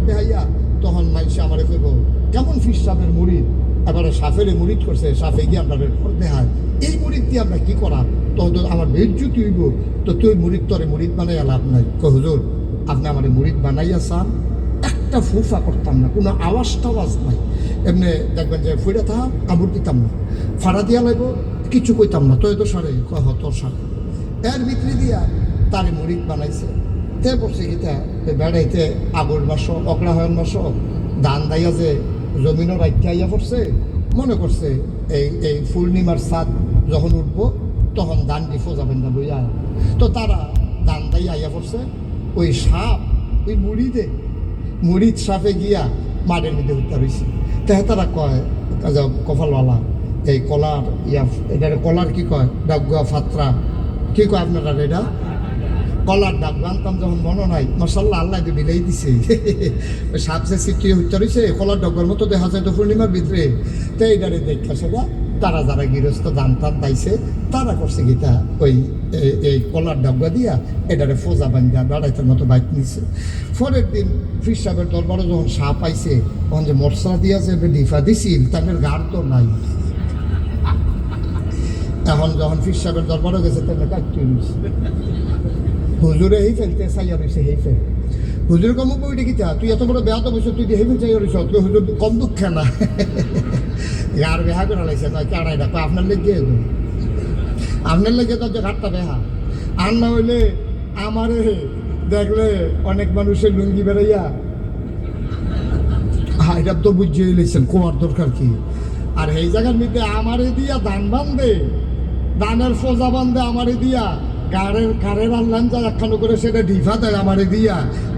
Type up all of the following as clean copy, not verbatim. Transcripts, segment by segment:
দেখাইয়া তখন মানুষ আমারে কইব কেমন ফির সাহেবের মুরিদ, এবারে সাফেরে মুরিদ করছে, সাফে গিয়ে আপনার ভোট দেখায়, এই মুরিদ দিয়ে আমরা কি করা, তো আমার বেজ্জুতি হইব, তো তুই মুরিদ তরে মুরিদ বানাইয়া লাভ নাই। হুজুর আপনি আমার মুরিদ বানাইয়া চান, একটা ফুফা করতাম না, কোনো আওয়াজ টাওয়াজ নাই, এমনি দেখবেন যে ফুইরা থাকা কামড় দিতাম না, ফাড়া দিয়া লাগবো, কিছু কইতাম না, তো এত সারে কয় তোর সারে এর বিক্রি দিয়া তারে মুরিদ বানাইছে। তে পড়ছে গীতা বেড়াইতে আগুর মাস অগ্রহায়ণ মাস ধান দাইয়া যে জমিনও রাখতে আইয়া পড়ছে, মনে করছে এই পূর্ণিমার চাঁদ যখন উঠবো তখন ধান দি ফোজাবেন না লইয়া, তো তারা ধান দাইয়া আইয়া পড়ছে, ওই সাপ ওই মুড়িদ সাপে গিয়া মাঠের মধ্যে উঠতে রয়েছে। তাহলে তারা কয় কপালওয়ালা এই কলার এটা কলার কি কয় ডাগুয়া ফাত্রা কি কয় আপনারা, এটা কলার ডাক আনতাম যখন মনে নাই, মাশাআল্লাহ আল্লাহ বিলাই দিছে, সাপ যে সিটি হইতে রয়েছে কলার ডাগুয়ার মতো দেখা যায় তো পূর্ণিমার ভিতরে। তো এইটারে দেখা সেটা তারা যারা গৃহস্থ ধান টান দাইছে তারা করছে গীতা ওই এই কলার ডাগুয়া দিয়া এটারে ফোজা বান্ধা বেড়াইতের মতো বাইক নিছে। পরের দিন ফির সাহেবের দরবারে যখন সাপ পাইছে তখন যে মশলা দিয়া যে ডিফা দিছিল তাদের গাড় তো নাই। এখন যখন ফির সাহেবের দরবারে গেছে তাহলে কাটতে রয়েছে, হুজুরে এই ফেলতে চাইয়া রয়েছে, এই ফেল হুজুরে কম বইটা কিতা তুই এত বড় বেহা তো বসে তুই হেই ফেল চাইয়া রয়েছ, তুই হুজুর কম দুঃখ না আর বেহা করে লাগছে নয় কাড়াই না, আপনার লেগে আপনার লেগে তো যে ঘাটটা বেহা আর না হইলে আমারে দেখলে অনেক মানুষের লুঙ্গি বেড়াইয়া এটা তো বুঝিয়ে লেছেন কোয়ার দরকার কি, আর এই জায়গার মধ্যে আমারে দিয়া ধান বান্ধে, ধানের ফোজা বান্ধে আমারে দিয়া কারের আল্লাহ যা একখানো করে সেটা ডিফা দেয় আমারে দিয়া,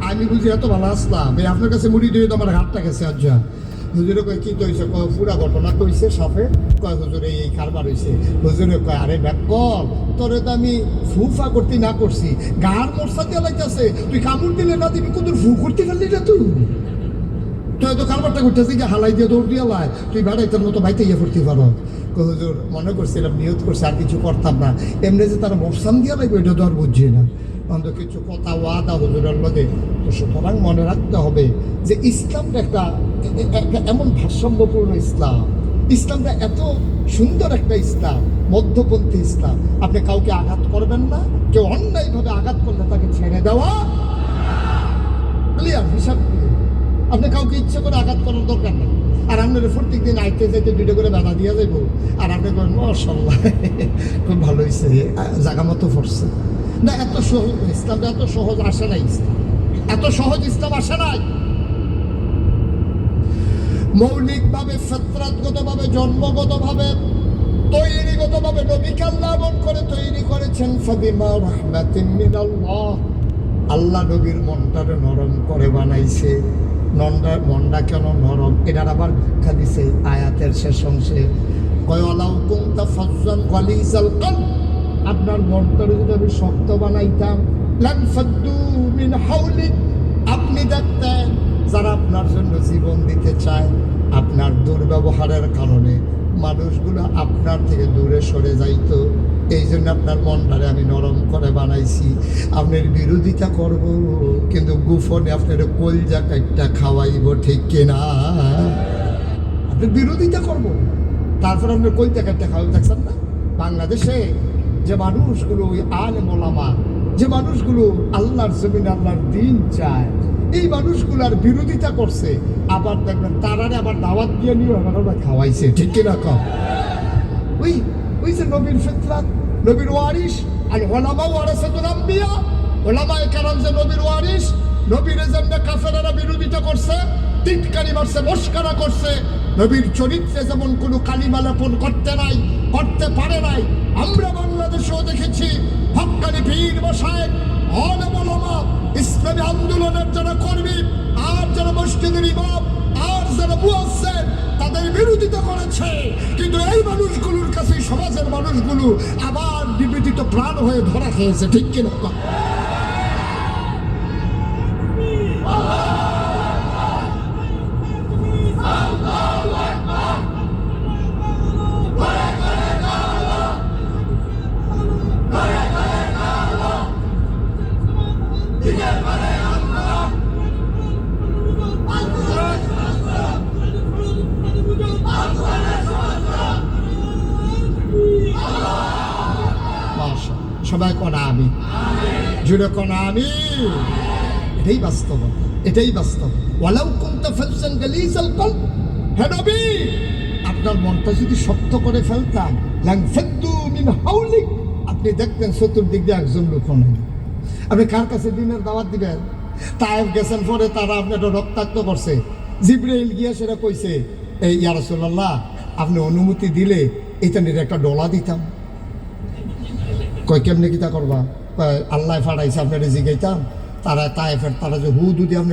আমি বুঝি এত ভালো আসলাম এই আপনার কাছে মুড়ি দিয়ে তো আমার হাতটা গেছে। আচ্ছা হুজুরে কয় কি কইছে, কয় পুরা ঘটনা কইছে সাপে, কয় হুজুরে এই কারবার হয়েছে। হুজুরে কয় আরে ব্যাকল তোরে তো আমি ফুফা করতে না করছি, গার মশা দিয়ে লাগতেছে, তুই কামড় দিলে না দিবি কুতুর ফু করতে পারলি না তুই, তুই তো কারবারটা করতেছি যে হালাই দিয়ে দৌড় দিয়ে লাই, তুই বেড়াইতের মতো বাইতে ইয়ে করতে পারো। হুজুর মনে করছিলাম নিয়ত করছে আর কিছু করতাম না, এমনি যে তারা মশান দিয়ে লাগবে এটা তো আর বুঝছি না, অন্ত কিছু কথা ওয়াদা হুজুরের মধ্যে। তো সুতরাং মনে রাখতে হবে যে ইসলামটা একটা এমন ভারসাম্যপূর্ণ ইসলাম, ইসলামটা এত সুন্দর একটা ইসলাম, মধ্যপন্থী ইসলাম। আপনি কাউকে আঘাত করবেন না, কেউ অন্যায়ভাবে আঘাত করলে তাকে ছেড়ে দেওয়া ক্লিয়ার হিসাব। আপনি কাউকে ইচ্ছে করে আঘাত করার দরকার নেই, আর আপনার প্রত্যেক দিন আইতে যাইতে দুটো করে বাধা দিয়ে যাইব, আর আপনি করেন মাশাআল্লাহ খুব ভালো হয়েছে জায়গা মতো পড়ছে না। এত সহজ ইসলামটা এত সহজ আসে নাই, ইসলাম এত সহজ ইসলাম আসে নাই। মৌলিকভাবে ফিতরাতগতভাবে জন্মগতভাবে তৈরিগতভাবে নবীকে আল্লাহ এমন করে তৈরি করেছেন, ফাবিমা রাহমাতিন মিনাল্লাহ, আল্লাহ নবীর মনটারে নরম করে বানাইছে। মনটা কেন নরম এটার আবার ব্যাখ্যা দিছে আয়াতের শেষ অংশে, কয়লাউ কুনতা ফাজ্জান গালিজাল কলব, আপনার মনটারে যদি আমি শক্ত বানাইতাম, লানফাদ্দু মিন হাওলিক, আপনি দেখতেন যারা আপনার জন্য জীবন দিতে চায় আপনার দুর্ব্যবহারের কারণে মানুষগুলো আপনার থেকে দূরে সরে যাইতো। এই জন্য আপনার মনটারে আমি নরম করে বানাইছি, আপনার বিরোধিতা করব কিন্তু গোপনে আপনার কলজা কাটটা খাওয়াইব, ঠিক কিনা? আপনার বিরোধিতা করব তারপর আপনার কলজা কাটটা খাওয়াই। দেখছেন না বাংলাদেশে যে মানুষগুলো ওই আলেম ওলামা, যে মানুষগুলো আল্লাহর জমিনে আল্লাহর দিন চায়, এই মানুষগুলার বিরোধিতা করছে, আবার দেখবেন তারারে আবার দাওয়াত দিয়ে নিয়ে ওরা খাওয়াইছে, ঠিক কিনা? কম ওই যে নবীর ফিতরাত, নবীর ওয়ারিস, আর ওলামা ওয়ারাসাতুল আম্বিয়া, ওলামায়ে কেরাম যে নবীর ওয়ারিস, নবীর যেমন কাফেররা বিরোধিতা করছে, টিটকারি মারছে, মস্করা করছে, নবীর চরিত্রে যেমন কোনো কালিমা লেপন করতে পারে নাই, আমরা বাংলাদেশেও দেখেছি হক্কানি পীর মাশায়েখ, আলেম ওলামা, ইসলামী আন্দোলনের যারা কর্মী, আর যারা মসজিদের ইমাম, আর যারা মুয়াজ্জিন, তাদের বিরোধিতা করেছে। কিন্তু এই মানুষগুলোর কাছে সমাজের মানুষগুলো আবার নিবেদিত প্রাণ হয়ে ধরা খেয়েছে, ঠিক কিনা? সবাই কোন আমি জুড়ে কোন আমি। এটাই বাস্তবতা, এটাই বাস্তব। ওয়ালাউ কুনতা ফাজ্জান গালিজাল কলব, হে নবী আপনার মনটা যদি শক্ত করে ফেলতাম লানফাদ্দু মিন হাওলিক, আপনি দেখতেন চতুর্দিক দিয়ে একজন লোক নেই। আপনি কার কাছে দিনের দাওয়াত দিবেন? তায়েফ গেছেন, পরে তারা আপনাকে রক্তাক্ত করছে। জিবরাইল গিয়া সেটা কইছে, এই ইয়া রাসূলুল্লাহ আপনি অনুমতি দিলে এটা নিয়ে একটা ডলা দিতাম। কয় কেমনে কিতা করবা? আল্লাহ ফাড়াইছে আপনারা জিগাইতাম। তারা তায়েফের তারা যে হু দুদি আপনি